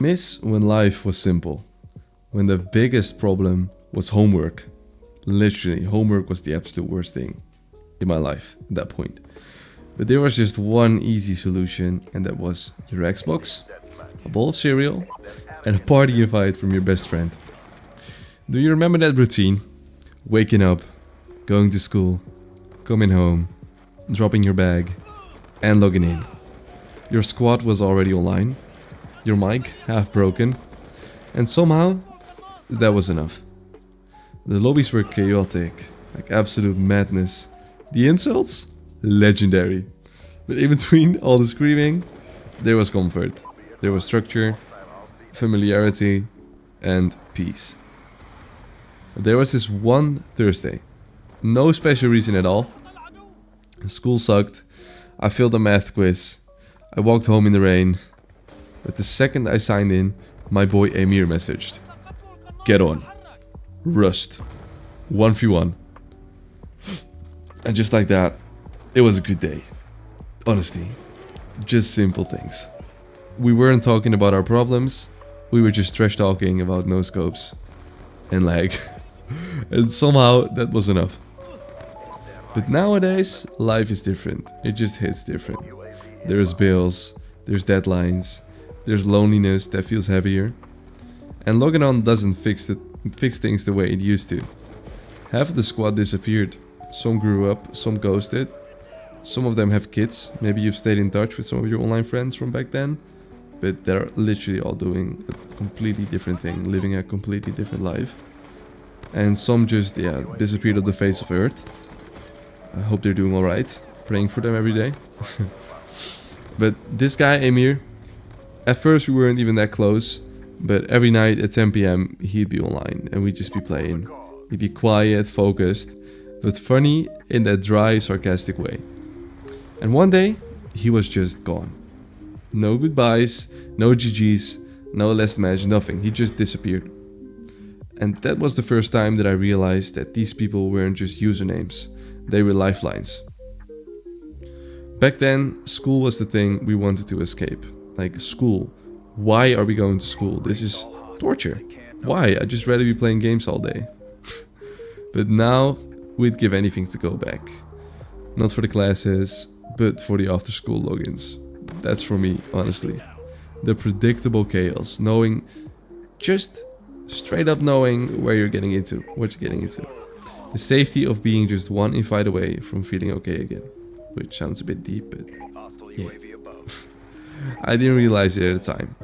Miss when life was simple. When the biggest problem was homework. Literally, homework was the absolute worst thing in my life at that point. But there was just one easy solution, and that was your Xbox, a bowl of cereal, and a party invite from your best friend. Do you remember that routine? Waking up, going to school, coming home, dropping your bag, and logging in. Your squad was already online, your mic half broken, and somehow that was enough. The lobbies were chaotic, like absolute madness. The insults? Legendary. But in between all the screaming, there was comfort. There was structure, familiarity, and peace. There was this one Thursday. No special reason at all. School sucked. I failed a math quiz. I walked home in the rain. But the second I signed in, my boy Emir messaged. Get on. Rust. 1v1. And just like that, it was a good day. Honestly. Just simple things. We weren't talking about our problems. We were just trash talking about no scopes. And lag. And somehow that was enough. But nowadays, life is different. It just hits different. There's bills, there's deadlines, there's loneliness that feels heavier. And logging on doesn't fix things the way it used to. Half of the squad disappeared. Some grew up, some ghosted. Some of them have kids. Maybe you've stayed in touch with some of your online friends from back then. But they're literally all doing a completely different thing, living a completely different life. And some just, disappeared off the face of Earth. I hope they're doing alright. Praying for them every day. But this guy, Emir, at first we weren't even that close. But every night at 10 PM, he'd be online and we'd just be playing. He'd be quiet, focused, but funny in that dry, sarcastic way. And one day, he was just gone. No goodbyes, no GGs, no last match, nothing. He just disappeared. And that was the first time that I realized that these people weren't just usernames. They were lifelines. Back then, school was the thing we wanted to escape. Like, school. Why are we going to school? This is torture. Why? I'd just rather be playing games all day. But now, we'd give anything to go back. Not for the classes, but for the after-school logins. That's for me, honestly. The predictable chaos. Knowing, just straight up knowing where you're getting into, what you're getting into. The safety of being just one invite away from feeling okay again. Which sounds a bit deep, but yeah. I didn't realize it at the time.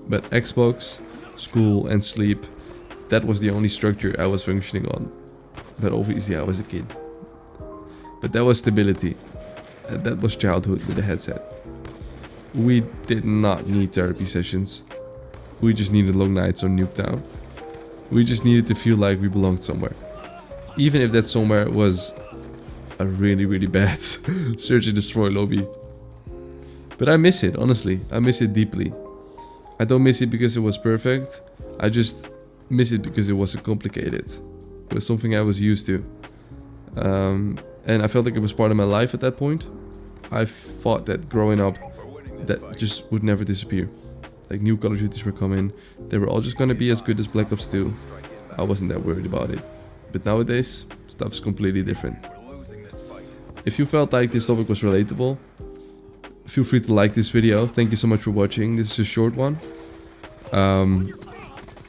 But Xbox, school and sleep, that was the only structure I was functioning on. But obviously I was a kid. But that was stability. And that was childhood with a headset. We did not need therapy sessions. We just needed long nights on Nuketown. We just needed to feel like we belonged somewhere. Even if that somewhere was a really, really bad search and destroy lobby. But I miss it, honestly. I miss it deeply. I don't miss it because it was perfect. I just miss it because it wasn't complicated. It was something I was used to. And I felt like it was part of my life at that point. I thought that growing up, that just would never disappear. Like, new Call of Duties were coming. They were all just gonna be as good as Black Ops 2. I wasn't that worried about it. But nowadays, stuff's completely different. If you felt like this topic was relatable, feel free to like this video. Thank you so much for watching. This is a short one.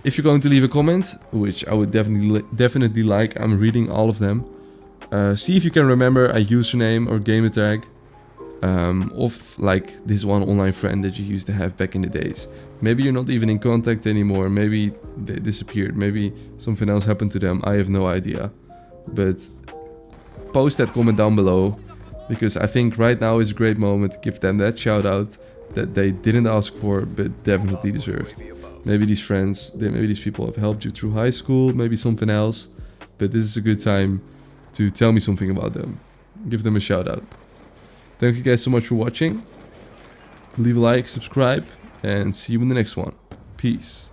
If you're going to leave a comment, which I would definitely like, I'm reading all of them. See if you can remember a username or gamer tag of like this one online friend that you used to have back in the days. Maybe you're not even in contact anymore. Maybe they disappeared. Maybe something else happened to them. I have no idea. But post that comment down below, because I think right now is a great moment to give them that shout out that they didn't ask for but definitely deserved. Maybe these friends, maybe these people have helped you through high school, maybe something else, but this is a good time to tell me something about them. Give them a shout out. Thank you guys so much for watching. Leave a like, subscribe, and see you in the next one. Peace.